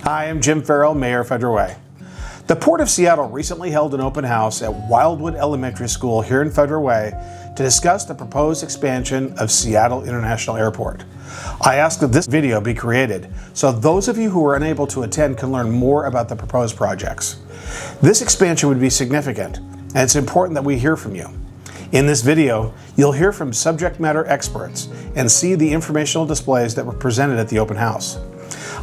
Hi, I'm Jim Farrell, Mayor of Federal Way. The Port of Seattle recently held an open house at Wildwood Elementary School here in Federal Way to discuss the proposed expansion of Seattle International Airport. I asked that this video be created so those of you who were unable to attend can learn more about the proposed projects. This expansion would be significant, and it's important that we hear from you. In this video, you'll hear from subject matter experts and see the informational displays that were presented at the open house.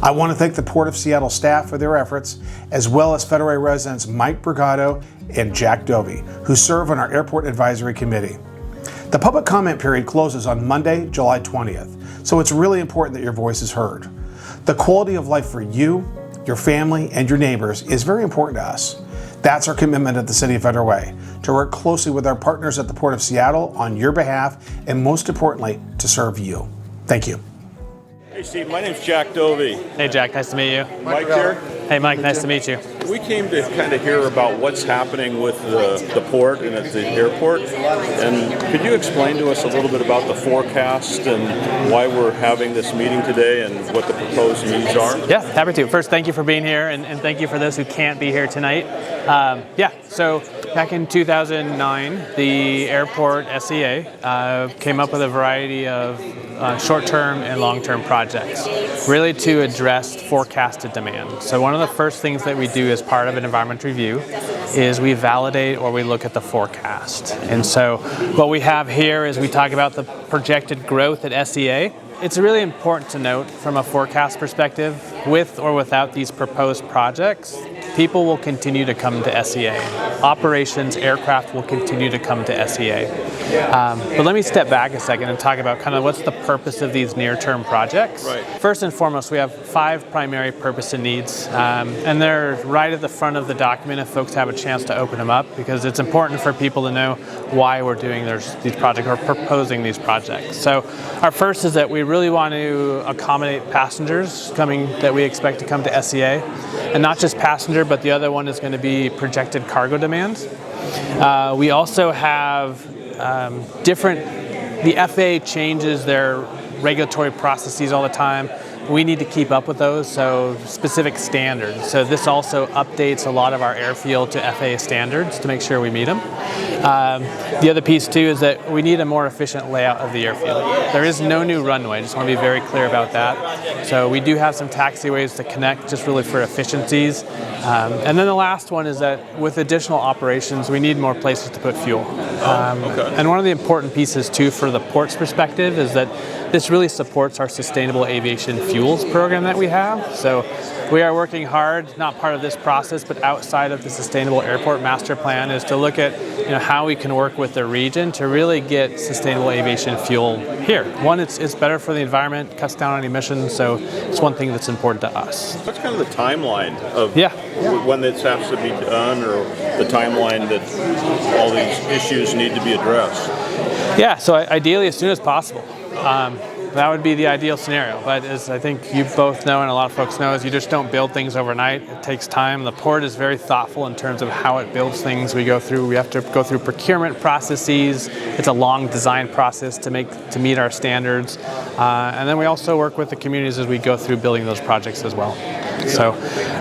I want to thank the Port of Seattle staff for their efforts, as well as Federal Way residents Mike Brigado and Jack Dovey, who serve on our Airport Advisory Committee. The public comment period closes on Monday, July 20th, so it's really important that your voice is heard. The quality of life for you, your family, and your neighbors is very important to us. That's our commitment at the City of Federal Way, to work closely with our partners at the Port of Seattle on your behalf, and most importantly, to serve you. Thank you. Hey Steve, my name's Jack Dovey. Hey Jack, nice to meet you. Mike here. Hey Mike, nice to meet you. We came to kind of hear about what's happening with the port and at the airport. And could you explain to us a little bit about the forecast and why we're having this meeting today and what the proposed needs are? Yeah, happy to. First, thank you for being here, and thank you for those who can't be here tonight. So back in 2009, the airport SEA came up with a variety of short-term and long-term projects, really to address forecasted demand. So one of the first things that we do as part of an environment review is we validate or we look at the forecast. And so what we have here is we talk about the projected growth at SEA. It's really important to note from a forecast perspective, with or without these proposed projects, people will continue to come to SEA. Operations, aircraft will continue to come to SEA. But let me step back a second and talk about kind of what's the purpose of these near-term projects. Right. First and foremost, we have 5 primary purpose and needs, and they're right at the front of the document if folks have a chance to open them up, because it's important for people to know why we're doing these projects or proposing these projects. So our first is that we really want to accommodate passengers that we expect to come to SEA, and not just passenger, but the other one is going to be projected cargo demand. We also have the FAA changes their regulatory processes all the time. We need to keep up with those, so specific standards. So this also updates a lot of our airfield to FAA standards to make sure we meet them. The other piece too is that we need a more efficient layout of the airfield. There is no new runway, I just want to be very clear about that. So we do have some taxiways to connect just really for efficiencies. And then the last one is that with additional operations, we need more places to put fuel. And one of the important pieces too for the port's perspective is that this really supports our sustainable aviation fuels program that we have. So we are working hard, not part of this process, but outside of the Sustainable Airport Master Plan, is to look at how we can work with the region to really get sustainable aviation fuel here. One, it's better for the environment, cuts down on emissions, so it's one thing that's important to us. What's kind of the timeline of when this has to be done, or the timeline that all these issues need to be addressed? Yeah, so ideally as soon as possible. That would be the ideal scenario, but as I think you both know and a lot of folks know, is you just don't build things overnight. It takes time. The port is very thoughtful in terms of how it builds things. We have to go through procurement processes. It's a long design process to meet our standards. And then we also work with the communities as we go through building those projects as well. So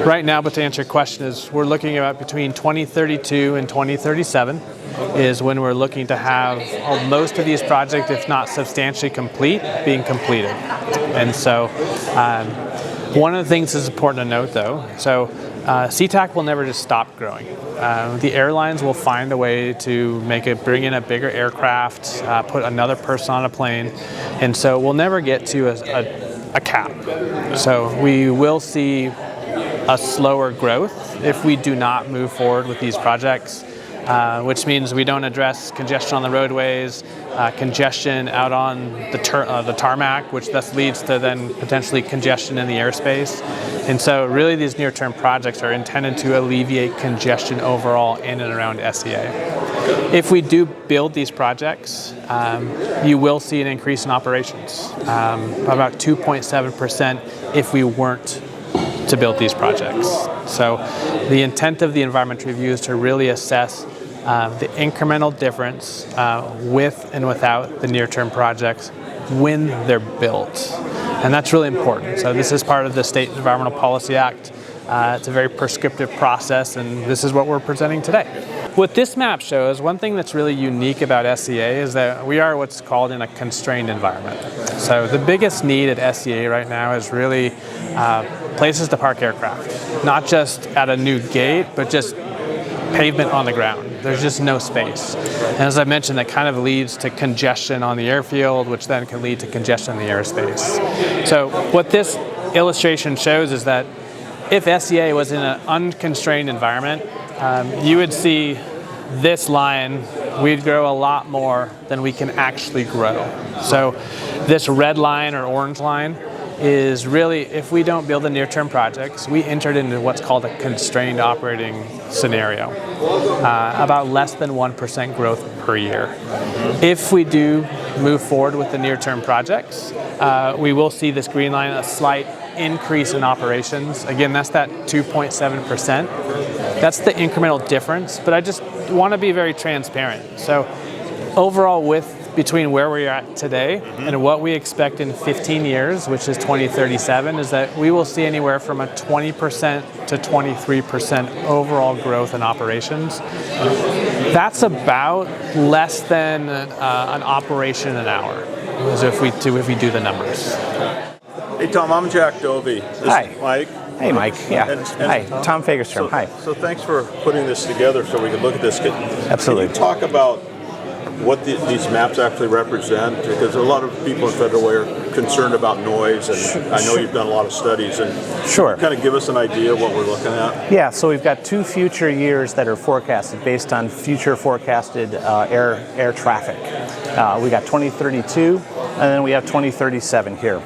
right now, but to answer your question, is we're looking at between 2032 and 2037 is when we're looking to have most of these projects, if not substantially complete, being completed. And so one of the things that's important to note though, so SeaTac will never just stop growing. The airlines will find a way to bring in a bigger aircraft, put another person on a plane, and so we'll never get to a cap. So we will see a slower growth if we do not move forward with these projects, which means we don't address congestion on the roadways, congestion out on the tarmac, which thus leads to then potentially congestion in the airspace. And so really these near-term projects are intended to alleviate congestion overall in and around SEA. If we do build these projects, you will see an increase in operations, about 2.7% if we weren't to build these projects. So the intent of the environment review is to really assess the incremental difference with and without the near-term projects when they're built. And that's really important. So this is part of the State Environmental Policy Act. It's a very prescriptive process, and this is what we're presenting today. What this map shows, one thing that's really unique about SEA is that we are what's called in a constrained environment. So the biggest need at SEA right now is really places to park aircraft, not just at a new gate, but just pavement on the ground. There's just no space. And as I mentioned, that kind of leads to congestion on the airfield, which then can lead to congestion in the airspace. So what this illustration shows is that if SEA was in an unconstrained environment, you would see this line, we'd grow a lot more than we can actually grow. So this red line or orange line is really, if we don't build the near-term projects, we entered into what's called a constrained operating scenario, about less than 1% growth per year. If we do move forward with the near-term projects, we will see this green line, a slight increase in operations. Again, that's that 2.7%. That's the incremental difference, but I just want to be very transparent. So overall, between where we are at today and what we expect in 15 years, which is 2037, is that we will see anywhere from a 20% to 23% overall growth in operations. That's about less than an operation an hour, as if we do the numbers. Hey Tom, I'm Jack Dovey. Hi. Is Mike. Hey, Mike. Yeah. Hi, Tom Fagerstrom. Hi. So thanks for putting this together so we can look at this. Absolutely. Can you talk about what these maps actually represent? Because a lot of people in Federal Way are concerned about noise, and I know you've done a lot of studies. And Sure. kind of give us an idea of what we're looking at. Yeah, so we've got 2 future years that are forecasted based on future forecasted air traffic. We got 2032, and then we have 2037 here.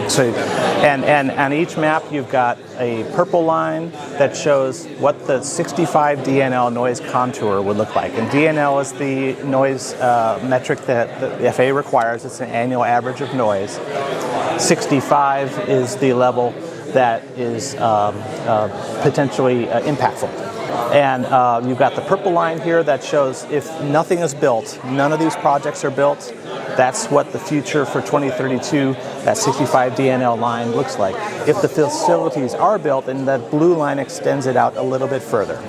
So, and on each map, you've got a purple line that shows what the 65 DNL noise contour would look like. And DNL is the noise metric that the FAA requires. It's an annual average of noise. 65 is the level that is potentially impactful. And you've got the purple line here that shows if nothing is built, none of these projects are built, that's what the future for 2032, that 65 DNL line looks like. If the facilities are built, then that blue line extends it out a little bit further.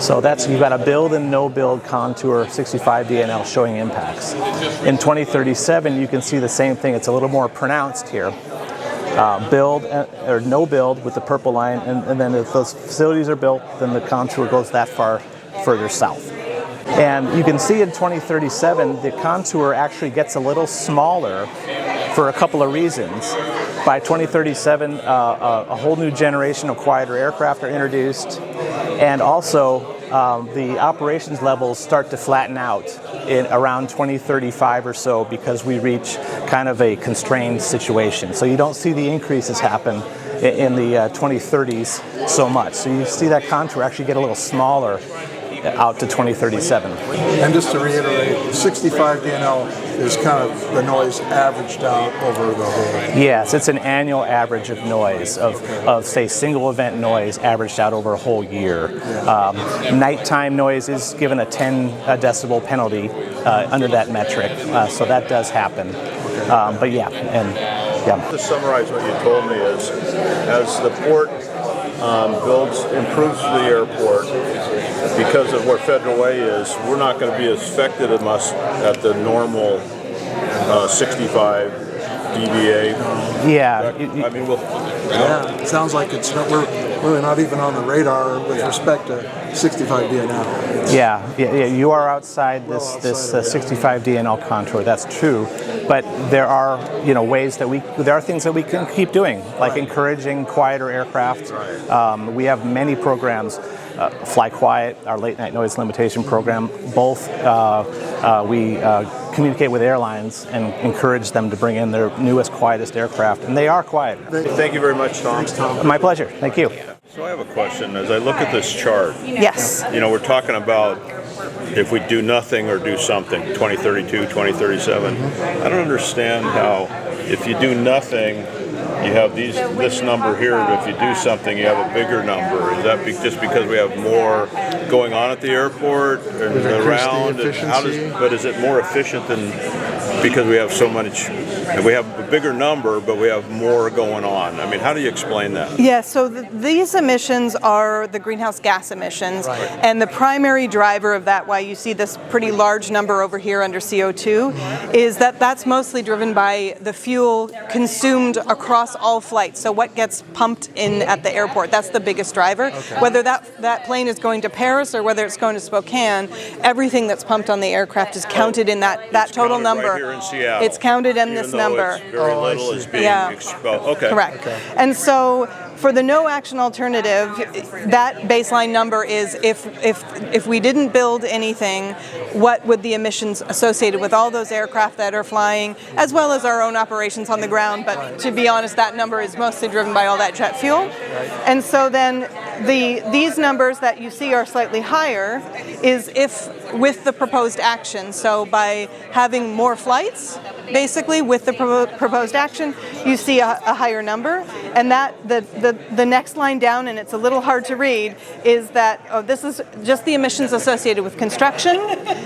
So that's, you've got a build and no build contour, 65 DNL showing impacts. In 2037, you can see the same thing. It's a little more pronounced here. Build or no build with the purple line, and then if those facilities are built, then the contour goes that far further south. And you can see in 2037, the contour actually gets a little smaller for a couple of reasons. By 2037, a whole new generation of quieter aircraft are introduced, and also the operations levels start to flatten out in around 2035 or so, because we reach kind of a constrained situation. So you don't see the increases happen in the 2030s so much. So you see that contour actually get a little smaller out to 2037. And just to reiterate, 65 DNL is kind of the noise averaged out over the whole. Yes, it's an annual average of noise, of say single event noise averaged out over a whole year. Nighttime noise is given a 10 decibel penalty under that metric, so that does happen. But yeah, and yeah. To summarize what you told me is, as the port improves the airport, because of where Federal Way is, we're not going to be as affected as much at the normal 65 dBA. Yeah. I mean, Yeah, it sounds like we're really not even on the radar with respect to 65 DNL. Yeah, you are outside this 65 DNL contour. That's true, but there are ways that there are things that we can keep doing, like encouraging quieter aircraft. We have many programs. Fly Quiet, our late night noise limitation program, both we communicate with airlines and encourage them to bring in their newest, quietest aircraft, and they are quieter. Thank you very much, Tom. Thanks, Tom. My pleasure. Thank you. So I have a question. As I look at this chart, Yes. we're talking about if we do nothing or do something, 2032, 2037. I don't understand how, if you do nothing, you have this number here, but if you do something, you have a bigger number. Is that just because we have more going on at the airport and around? efficiency. But is it more efficient than because we have so much, we have a bigger number, but we have more going on. I mean, how do you explain that? Yeah, so these emissions are the greenhouse gas emissions, and the primary driver of that, why you see this pretty large number over here under CO2, is that that's mostly driven by the fuel consumed across all flights. So what gets pumped in at the airport, that's the biggest driver. Whether that plane is going to Paris or whether it's going to Spokane, everything that's pumped on the aircraft is counted in that total number. Right here in Seattle. It's counted in this number. It's very little is being exposed. Okay. Correct. And so for the no action alternative, that baseline number is if we didn't build anything, what would the emissions associated with all those aircraft that are flying, as well as our own operations on the ground. But to be honest, that number is mostly driven by all that jet fuel. And so then these numbers that you see are slightly higher is if with the proposed action. So by having more flights, basically with the proposed action, you see a higher number. And that the next line down, and it's a little hard to read, is that this is just the emissions associated with construction.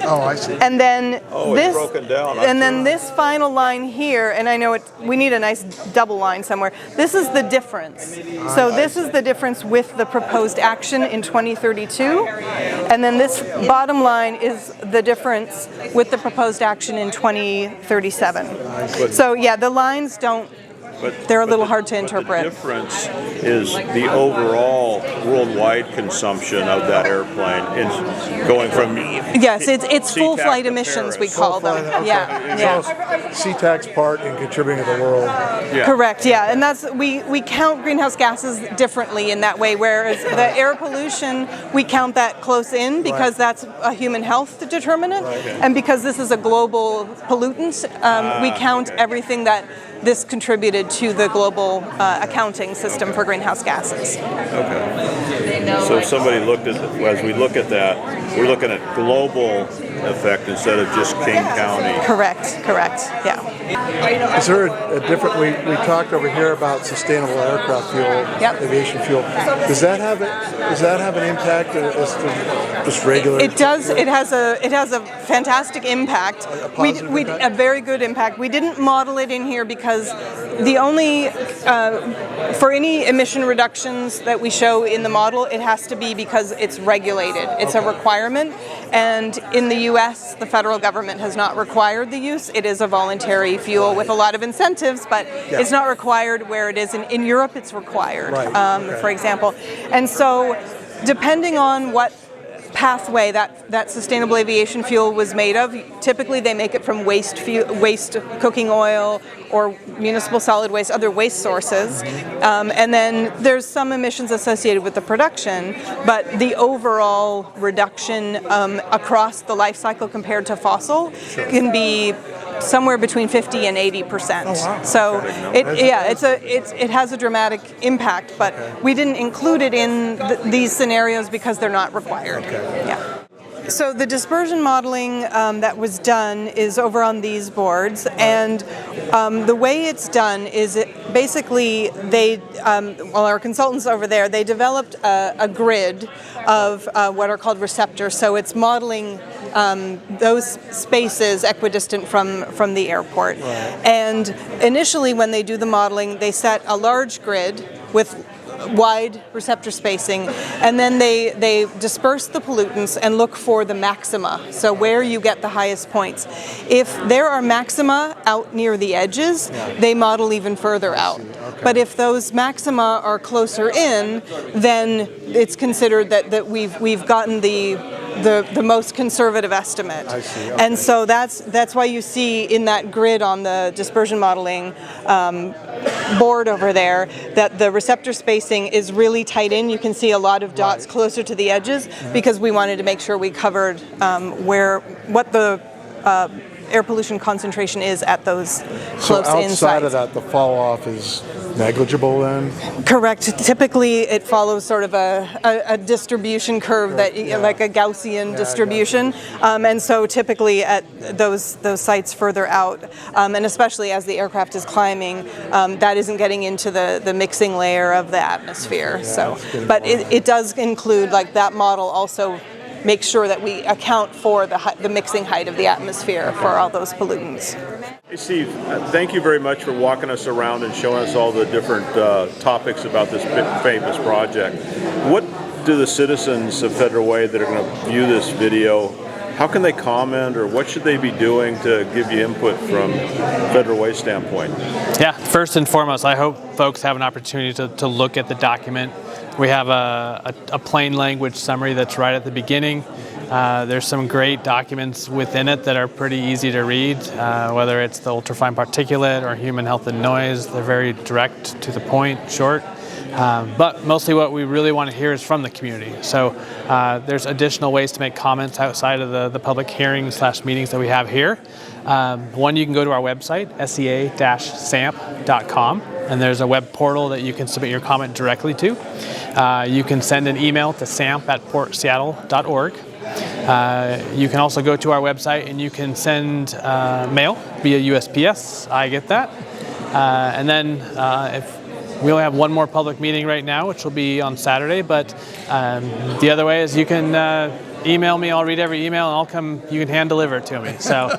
Oh, I see. And then it's broken down. and then this final line here, and I know we need a nice double line somewhere. This is the difference. So this is the difference with the proposed action in 2032, and then this bottom line is the difference with the proposed action in 2037. So yeah, the lines don't. They're a little hard to interpret. The difference is the overall worldwide consumption of that airplane is going from Yes, it's full SeaTac flight to emissions, we Paris. call them. Okay. Yeah. SeaTac's part in contributing to the world. Yeah. Correct, yeah, and that's we count greenhouse gases differently in that way, whereas the air pollution, we count that close in because that's a human health determinant, and because this is a global pollutant, we count everything that this contributed to the global accounting system for greenhouse gases. Okay. So if somebody looked at, as we look at that, we're looking at global effect instead of just King County. Correct, yeah. Is there a different? We talked over here about sustainable aircraft fuel, aviation fuel. Does that have an impact as to just regular? It does. It has a fantastic impact. A very good impact. We didn't model it in here because the only for any emission reductions that we show in the model, it has to be because it's regulated. It's a requirement, and in the U.S., the federal government has not required the use. It is a voluntary fuel with a lot of incentives, but it's not required where it is. In Europe, it's required, for example. And so, depending on what pathway that sustainable aviation fuel was made of, typically they make it from waste cooking oil or municipal solid waste, other waste sources, and then there's some emissions associated with the production, but the overall reduction across the life cycle compared to fossil can be somewhere between 50 and 80%. Oh, wow. So it has a dramatic impact, but we didn't include it in these scenarios because they're not required. Yeah. So the dispersion modeling that was done is over on these boards, and the way it's done is basically our consultants over there, they developed a grid of what are called receptors. So it's modeling those spaces equidistant from the airport. And initially when they do the modeling, they set a large grid with wide receptor spacing, and then they disperse the pollutants and look for the maxima, so where you get the highest points. If there are maxima out near the edges, they model even further out. But if those maxima are closer in, then it's considered that we've gotten the most conservative estimate. I see. Okay. And so that's why you see in that grid on the dispersion modeling board over there that the receptor spacing is really tight in. You can see a lot of dots closer to the edges because we wanted to make sure we covered what the air pollution concentration is at those close in sites. So outside of that, the fall off is negligible then? Correct. Typically, it follows sort of a distribution curve like a Gaussian distribution, and so typically at those sites further out, and especially as the aircraft is climbing, that isn't getting into the mixing layer of the atmosphere. But it does include, like that model also make sure that we account for the mixing height of the atmosphere for all those pollutants. Hey Steve, thank you very much for walking us around and showing us all the different topics about this famous project. What do the citizens of Federal Way that are going to view this video, how can they comment, or what should they be doing to give you input from Federal Way standpoint? Yeah, first and foremost, I hope folks have an opportunity to look at the document. We have a plain language summary that's right at the beginning. There's some great documents within it that are pretty easy to read, whether it's the ultrafine particulate or human health and noise. They're very direct, to the point, short. But mostly what we really want to hear is from the community. So there's additional ways to make comments outside of the public hearings / meetings that we have here. One, you can go to our website, sea-samp.com, and there's a web portal that you can submit your comment directly to. You can send an email to samp@portseattle.org. You can also go to our website and you can send mail via USPS. I get that. And then if we only have one more public meeting right now, which will be on Saturday, but the other way is you can email me. I'll read every email and I'll come. You can hand deliver it to me. So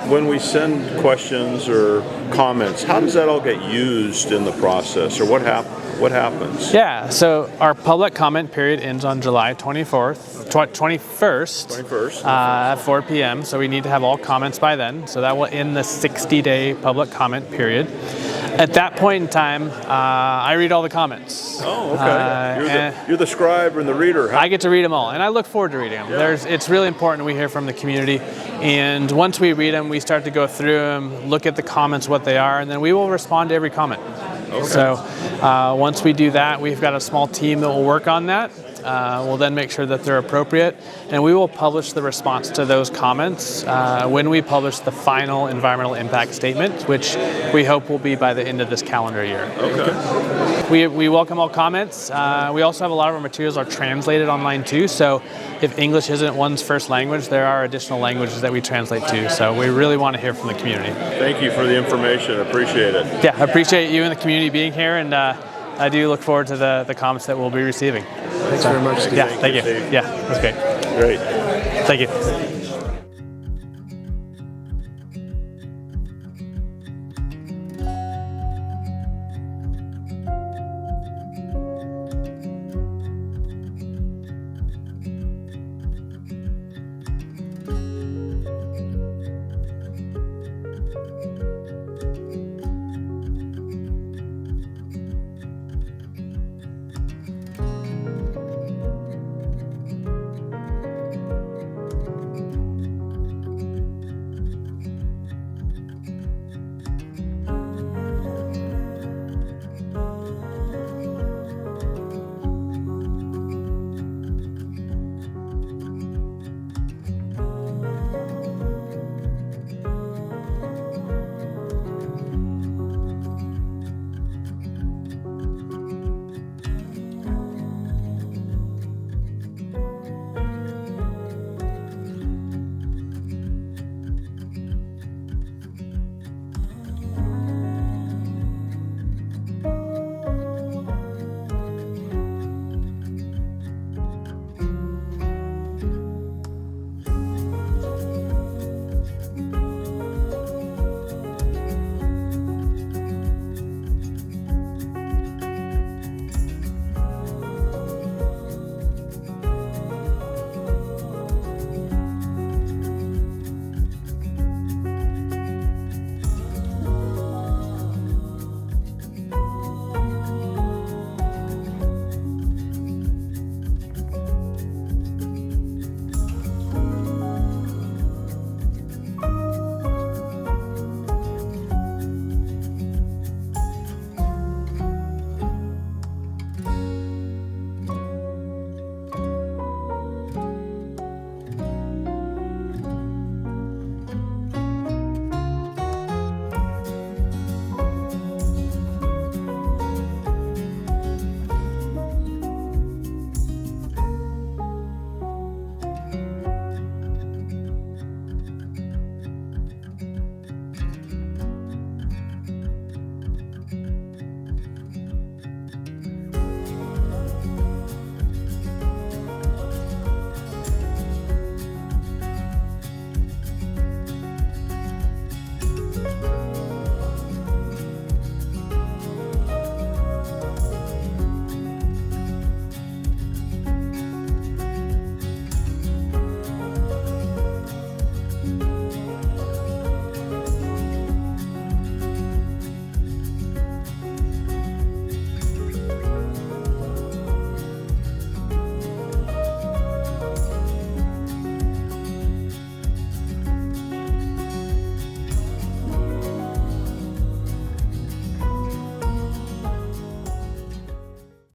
when we send questions or comments, how does that all get used in the process, or what happens? Yeah, so our public comment period ends on July 21st at 4 p.m. So we need to have all comments by then. So that will end the 60-day public comment period. At that point in time, I read all the comments. Oh, okay. You're the scribe and the reader, huh? I get to read them all, and I look forward to reading them. Yeah. It's really important we hear from the community, and once we read them, we start to go through them, look at the comments, what they are, and then we will respond to every comment. Okay. So once we do that, we've got a small team that will work on that. We'll then make sure that they're appropriate, and we will publish the response to those comments when we publish the final environmental impact statement, which we hope will be by the end of this calendar year. Okay. We welcome all comments. We also have a lot of our materials are translated online too, so if English isn't one's first language, there are additional languages that we translate to, so we really want to hear from the community. Thank you for the information. Appreciate it. Yeah, I appreciate you and the community being here, and I do look forward to the comments that we'll be receiving. Thanks very much, Steve. Yeah, thank you. Steve. Yeah, that's great. Great. Thank you.